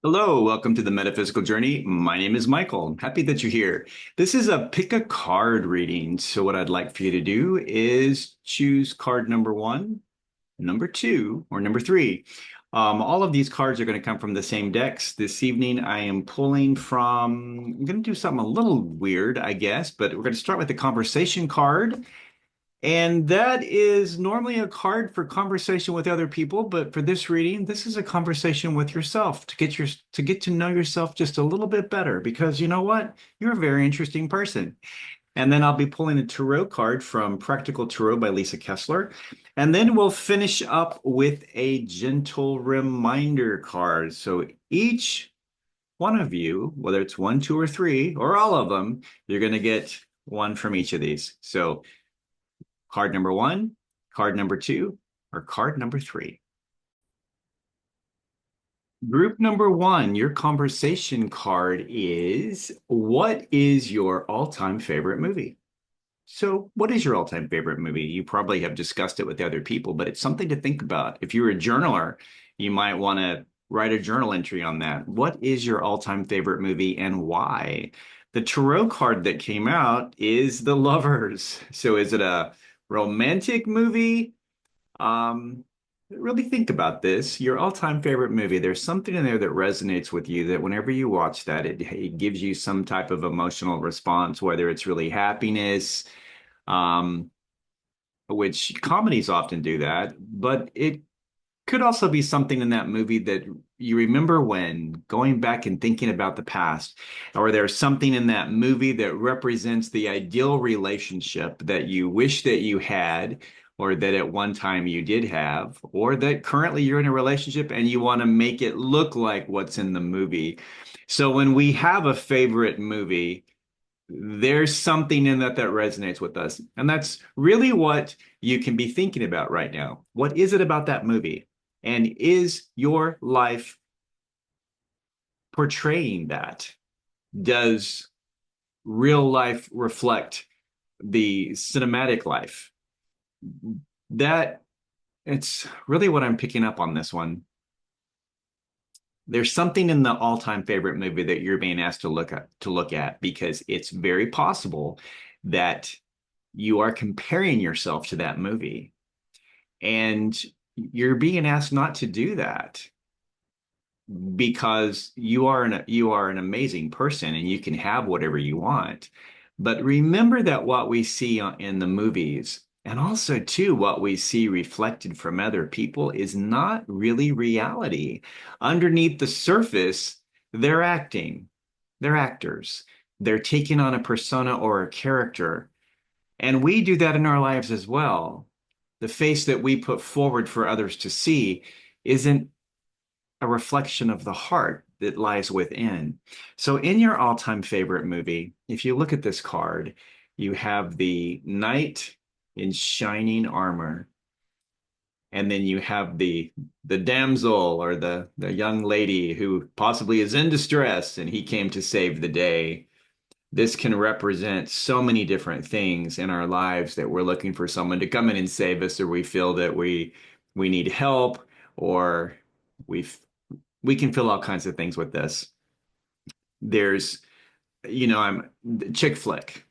Hello, welcome to the Metaphysical Journey. My name is Michael. I'm happy that you're here. This is a pick a card reading. So, what I'd like for you to do is choose card number one, number two, or number three. All of these cards are going to come from the same decks. This evening, I am pulling from, I'm going to do something a little weird, I guess, but we're going to start with the conversation card. And that is normally a card for conversation with other people, but for this reading, this is a conversation with yourself to get to know yourself just a little bit better because you know what? You're a very interesting person. And then I'll be pulling a tarot card from Practical Tarot by Lisa Kessler. And then we'll finish up with a gentle reminder card. So each one of you, whether it's one, two, or three, or all of them, you're going to get one from each of these. So card number one, card number two, or card number three. Group number one, your conversation card is what is your all-time favorite movie? So, what is your all-time favorite movie? You probably have discussed it with other people, but it's something to think about. If you're a journaler, you might want to write a journal entry on that. What is your all-time favorite movie and why? The tarot card that came out is The Lovers. So, is it a romantic movie? Um, really think about this. Your all-time favorite movie, there's something in there that resonates with you that whenever you watch that, it gives you some type of emotional response, whether it's really happiness, um, which comedies often do that, but it could also be something in that movie that you remember when going back and thinking about the past, or there's something in that movie that represents the ideal relationship that you wish that you had, or that at one time you did have, or that currently you're in a relationship and you want to make it look like what's in the movie. So when we have a favorite movie, there's something in that that resonates with us. And that's really what you can be thinking about right now. What is it about that movie? And is your life portraying that? Does real life reflect the cinematic life? That it's really what I'm picking up on this one. There's something in the all-time favorite movie that you're being asked to look at because it's very possible that you are comparing yourself to that movie. And you're being asked not to do that because you are an amazing person and you can have whatever you want. But remember that what we see in the movies and also too what we see reflected from other people is not really reality. Underneath the surface, they're acting. They're actors. They're taking on a persona or a character. And we do that in our lives as well. The face that we put forward for others to see isn't a reflection of the heart that lies within. So, in your all time favorite movie, if you look at this card, you have the knight in shining armor, and then you have the damsel or the young lady who possibly is in distress and he came to save the day. This can represent so many different things in our lives that we're looking for someone to come in and save us, or we feel that we need help, or we've we can feel all kinds of things with this. There's, I'm chick flick,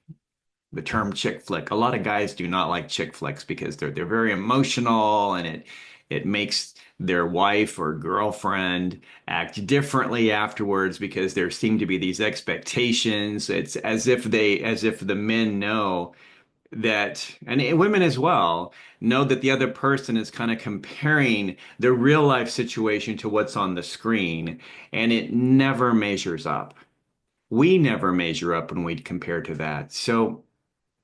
the term chick flick. A lot of guys do not like chick flicks because they're very emotional and it makes their wife or girlfriend act differently afterwards because there seem to be these expectations. It's as if the men know that, and women as well, know that the other person is kind of comparing the real life situation to what's on the screen, and it never measures up. We never measure up when we compare to that. So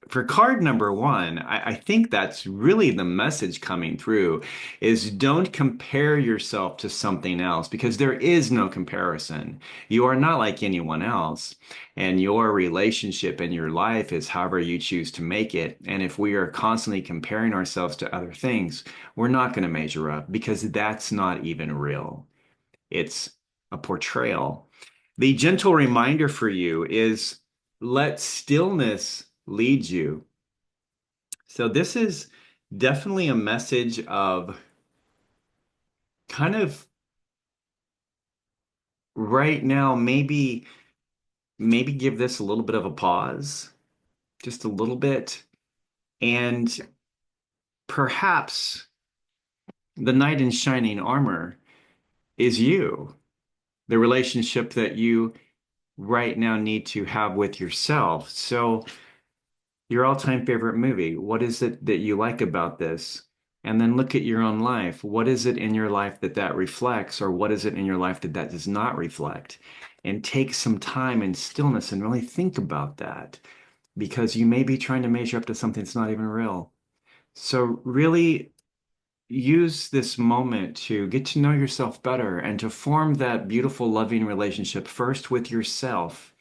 for card number one, I think that's really the message coming through is don't compare yourself to something else because there is no comparison. You are not like anyone else. And your relationship and your life is however you choose to make it. And if we are constantly comparing ourselves to other things, we're not going to measure up because that's not even real. It's a portrayal. The gentle reminder for you is let stillness lead you. So this is definitely a message of kind of right now, maybe give this a little bit of a pause, just a little bit, and perhaps the knight in shining armor is you, the relationship that you right now need to have with yourself. So, your all-time favorite movie, what is it that you like about this? And then look at your own life. What is it in your life that that reflects, or what is it in your life that that does not reflect? And take some time in stillness and really think about that, because you may be trying to measure up to something that's not even real. So, really use this moment to get to know yourself better and to form that beautiful, loving relationship first with yourself,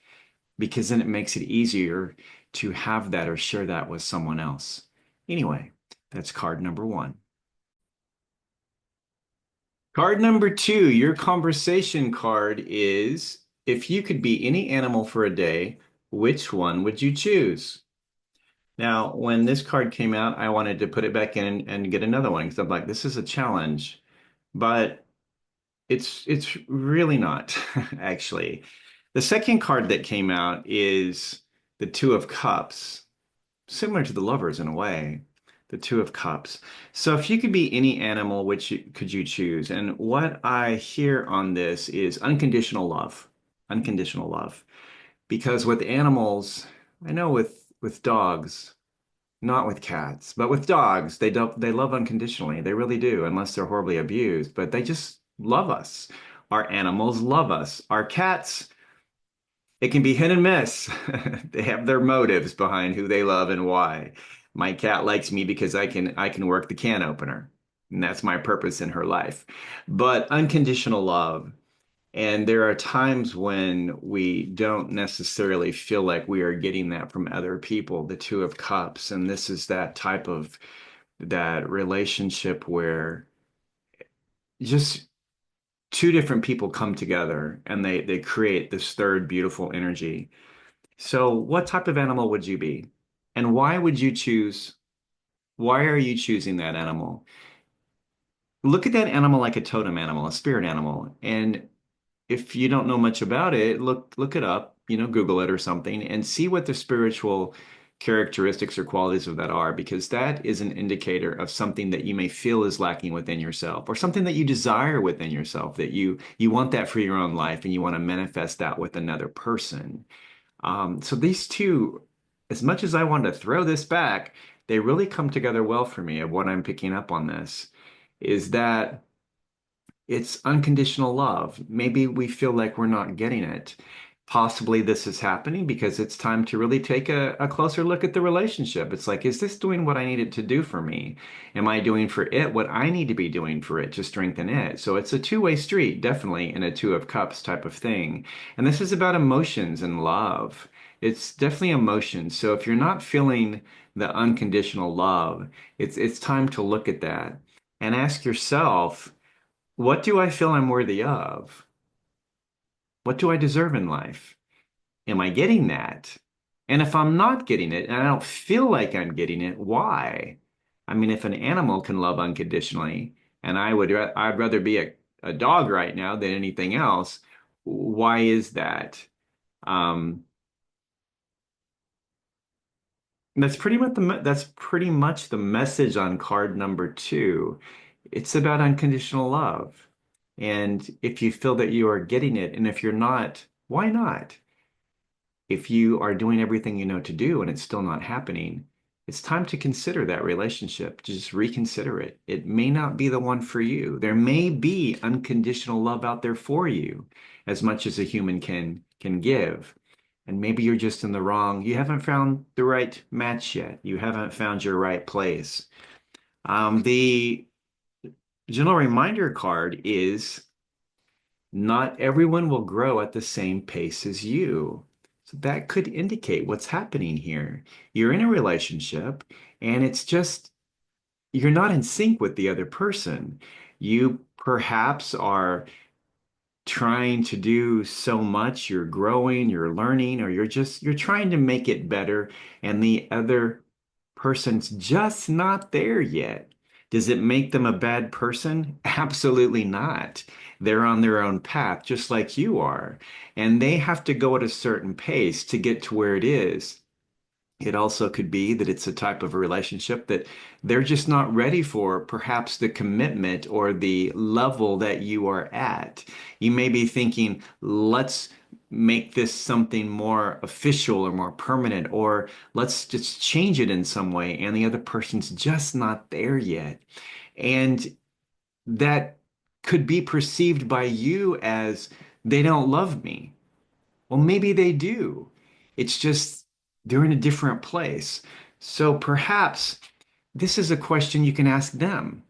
because then it makes it easier to have that or share that with someone else. Anyway, that's card number one. Card number two, your conversation card is, if you could be any animal for a day, which one would you choose? Now, when this card came out, I wanted to put it back in and get another one because I'm like, this is a challenge. But it's really not, actually. The second card that came out is the Two of Cups, similar to the Lovers in a way, the Two of Cups. So if you could be any animal, could you choose? And what I hear on this is unconditional love, unconditional love. Because with animals, I know with dogs, not with cats, but with dogs, they love unconditionally. They really do, unless they're horribly abused, but they just love us. Our animals love us. Our cats, it can be hit and miss. They have their motives behind who they love and why. My cat likes me because I can work the can opener, and that's my purpose in her life. But unconditional love, and there are times when we don't necessarily feel like we are getting that from other people, the Two of Cups. And this is that type of that relationship where just two different people come together and they create this third beautiful energy. So what type of animal would you be? And why are you choosing that animal? Look at that animal like a totem animal, a spirit animal. And if you don't know much about it, look it up, Google it or something and see what the spiritual characteristics or qualities of that are, because that is an indicator of something that you may feel is lacking within yourself, or something that you desire within yourself, that you want that for your own life and you want to manifest that with another person. So these two, as much as I want to throw this back, they really come together well for me of what I'm picking up on this, is that it's unconditional love. Maybe we feel like we're not getting it. Possibly this is happening because it's time to really take a closer look at the relationship. It's like, is this doing what I need it to do for me? Am I doing for it what I need to be doing for it to strengthen it? So it's a two-way street, definitely in a Two of Cups type of thing. And this is about emotions and love. It's definitely emotions. So if you're not feeling the unconditional love, it's time to look at that and ask yourself, what do I feel I'm worthy of? What do I deserve in life? Am I getting that? And if I'm not getting it and I don't feel like I'm getting it, why? I mean, if an animal can love unconditionally, and I'd rather be a dog right now than anything else, why is that? Um, that's pretty much the message on card number two. It's about unconditional love. And if you feel that you are getting it, and if you're not, why not? If you are doing everything you know to do and it's still not happening, it's time to consider that relationship. Just reconsider it. It may not be the one for you. There may be unconditional love out there for you, as much as a human can give. And maybe you're just in the wrong. You haven't found the right match yet. You haven't found your right place. The gentle reminder card is, not everyone will grow at the same pace as you. So that could indicate what's happening here. You're in a relationship and it's just, you're not in sync with the other person. You perhaps are trying to do so much, you're growing, you're learning, or you're trying to make it better, and the other person's just not there yet Does it make them a bad person? Absolutely not. They're on their own path, just like you are. And they have to go at a certain pace to get to where it is. It also could be that it's a type of a relationship that they're just not ready for, perhaps the commitment or the level that you are at. You may be thinking, let's make this something more official or more permanent, or let's just change it in some way. And the other person's just not there yet. And that could be perceived by you as they don't love me. Well, maybe they do. It's just they're in a different place. So perhaps this is a question you can ask them.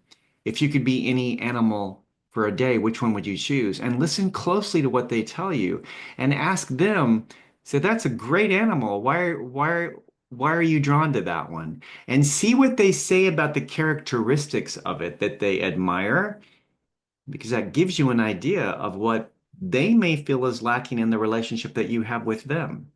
If you could be any animal for a day, which one would you choose? And listen closely to what they tell you and ask them, say, that's a great animal. Why are you drawn to that one? And see what they say about the characteristics of it that they admire, because that gives you an idea of what they may feel is lacking in the relationship that you have with them.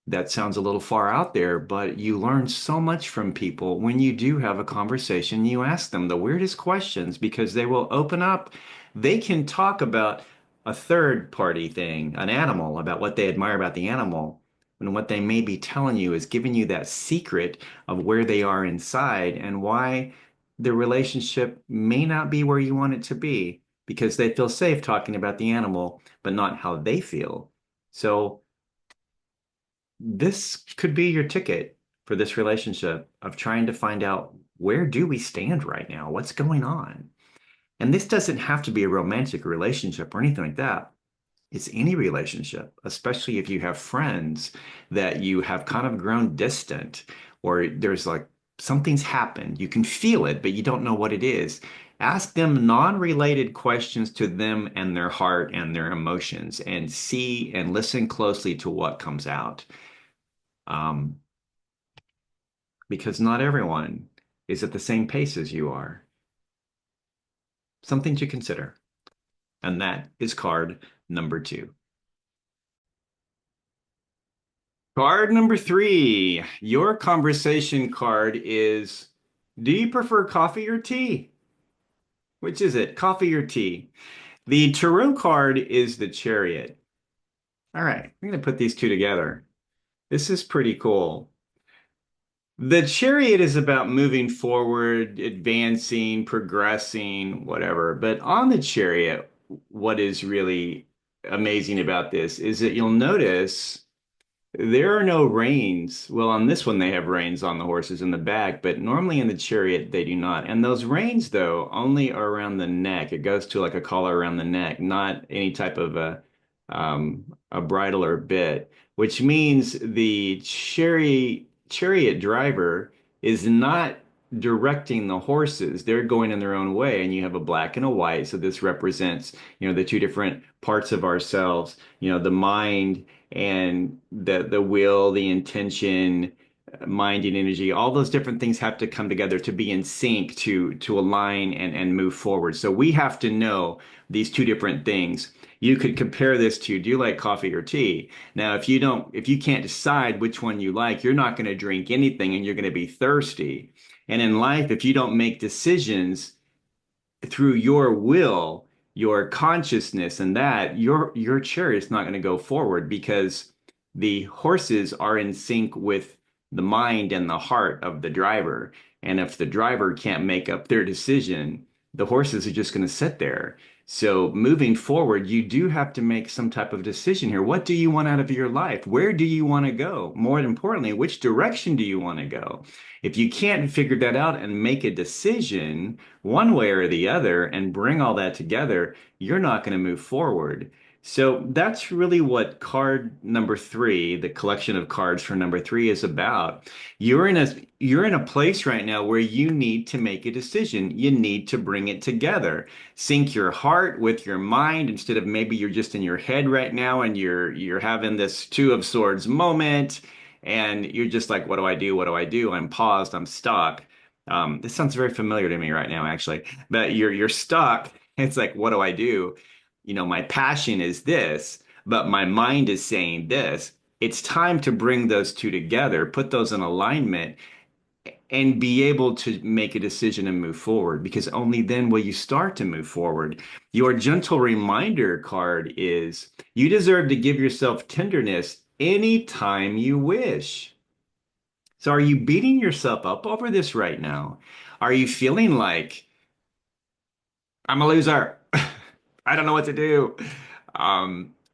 That sounds a little far out there, but you learn so much from people when you do have a conversation. You ask them the weirdest questions because they will open up. They can talk about a third party thing, an animal, about what they admire about the animal. And what they may be telling you is giving you that secret of where they are inside and why the relationship may not be where you want it to be because they feel safe talking about the animal, but not how they feel. So, this could be your ticket for this relationship of trying to find out, where do we stand right now? What's going on? And this doesn't have to be a romantic relationship or anything like that. It's any relationship, especially if you have friends that you have kind of grown distant, or there's like something's happened. You can feel it, but you don't know what it is. Ask them non-related questions to them and their heart and their emotions, and see and listen closely to what comes out. Um, because not everyone is at the same pace as you are. Something to consider. And that is card number two. Card number three, your conversation card is, do you prefer coffee or tea? Which is it, coffee or tea? The tarot card is the Chariot. All right, I'm going to put these two together. This is pretty cool. The Chariot is about moving forward, advancing, progressing, whatever. But on the Chariot, what is really amazing about this is that you'll notice there are no reins. Well, on this one, they have reins on the horses in the back, but normally in the Chariot, they do not. And those reins, though, only are around the neck. It goes to like a collar around the neck, not any type of a bridle or bit, which means the chariot driver is not directing the horses. They're going in their own way, and you have a black and a white. So this represents, the two different parts of ourselves, the mind and the will, the intention, mind and energy. All those different things have to come together to be in sync, to align and move forward. So we have to know these two different things. You could compare this to, do you like coffee or tea? Now, if you can't decide which one you like, you're not going to drink anything and you're going to be thirsty. And in life, if you don't make decisions through your will, your consciousness, and that your chariot's not going to go forward, because the horses are in sync with the mind and the heart of the driver. And if the driver can't make up their decision, the horses are just going to sit there. So moving forward, you do have to make some type of decision here. What do you want out of your life? Where do you want to go? More importantly, which direction do you want to go? If you can't figure that out and make a decision one way or the other and bring all that together, you're not going to move forward. So that's really what card number three, the collection of cards for number three, is about. You're in a place right now where you need to make a decision. You need to bring it together. Sync your heart with your mind, instead of maybe you're just in your head right now and you're having this two of swords moment, and you're just like, what do I do? What do I do? I'm paused. I'm stuck. This sounds very familiar to me right now, actually. But you're stuck. It's like, what do I do? My passion is this, but my mind is saying this. It's time to bring those two together, put those in alignment, and be able to make a decision and move forward, because only then will you start to move forward. Your gentle reminder card is you deserve to give yourself tenderness anytime you wish. So are you beating yourself up over this right now? Are you feeling like I'm a loser? I don't know what to do.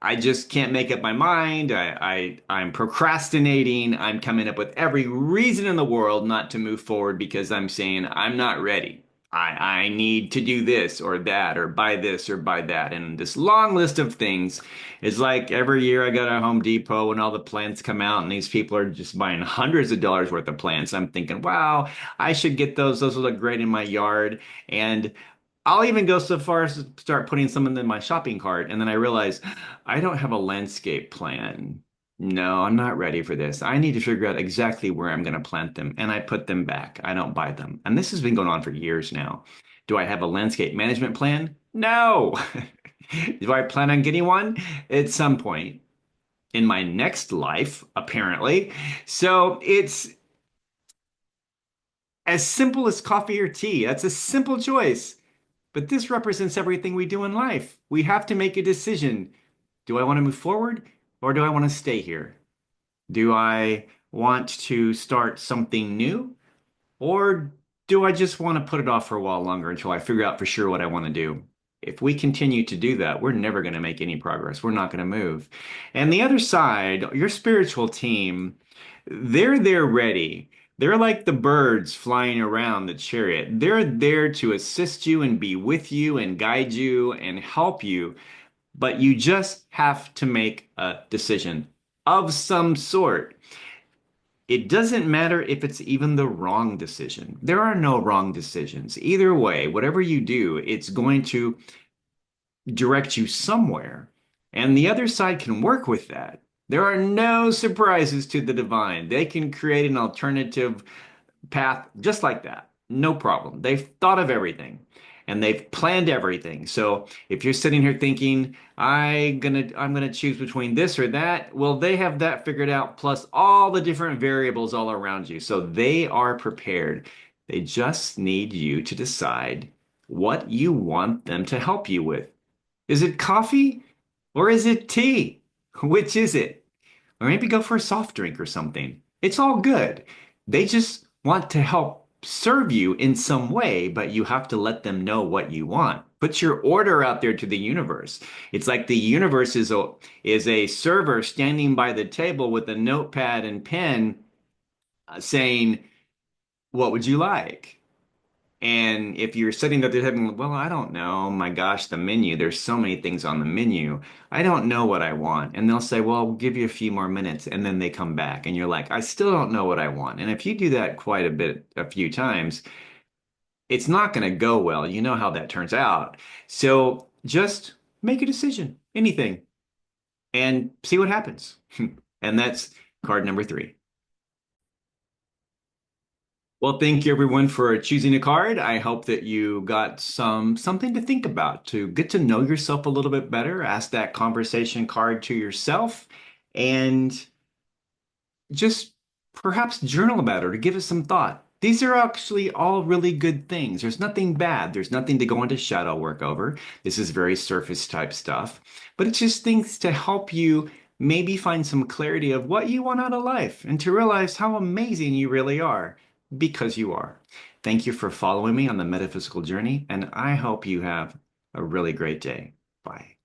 I just can't make up my mind. I'm procrastinating. I'm coming up with every reason in the world not to move forward because I'm saying I'm not ready. I need to do this or that or buy this or buy that. And this long list of things is like every year I go to Home Depot and all the plants come out and these people are just buying hundreds of dollars worth of plants. I'm thinking, wow, I should get those. Those will look great in my yard. And I'll even go so far as to start putting some in my shopping cart. And then I realize I don't have a landscape plan. No, I'm not ready for this. I need to figure out exactly where I'm going to plant them. And I put them back. I don't buy them. And this has been going on for years now. Do I have a landscape management plan? No. Do I plan on getting one at some point in my next life, apparently? So it's as simple as coffee or tea. That's a simple choice. But this represents everything we do in life. We have to make a decision. Do I want to move forward or do I want to stay here? Do I want to start something new or do I just want to put it off for a while longer until I figure out for sure what I want to do? If we continue to do that, we're never going to make any progress. We're not going to move. And the other side, your spiritual team, they're there ready. They're like the birds flying around the chariot. They're there to assist you and be with you and guide you and help you. But you just have to make a decision of some sort. It doesn't matter if it's even the wrong decision. There are no wrong decisions. Either way, whatever you do, it's going to direct you somewhere. And the other side can work with that. There are no surprises to the divine. They can create an alternative path just like that. No problem. They've thought of everything and they've planned everything. So if you're sitting here thinking, I'm gonna choose between this or that, well, they have that figured out, plus all the different variables all around you. So they are prepared. They just need you to decide what you want them to help you with. Is it coffee or is it tea? Which is it? Or maybe go for a soft drink or something. It's all good. They just want to help serve you in some way, but you have to let them know what you want. Put your order out there to the universe. It's like the universe is a server standing by the table with a notepad and pen saying, "What would you like?" And if you're sitting there having, well, I don't know, my gosh, the menu, there's so many things on the menu. I don't know what I want. And they'll say, well, we'll give you a few more minutes. And then they come back and you're like, I still don't know what I want. And if you do that quite a few times, it's not going to go well. You know how that turns out. So just make a decision, anything, and see what happens. And that's card number 3. Well, thank you everyone for choosing a card. I hope that you got something to think about, to get to know yourself a little bit better. Ask that conversation card to yourself and just perhaps journal about it or give it some thought. These are actually all really good things. There's nothing bad. There's nothing to go into shadow work over. This is very surface type stuff, but it's just things to help you maybe find some clarity of what you want out of life and to realize how amazing you really are because you are. Thank you for following me on the metaphysical journey, and I hope you have a really great day. Bye.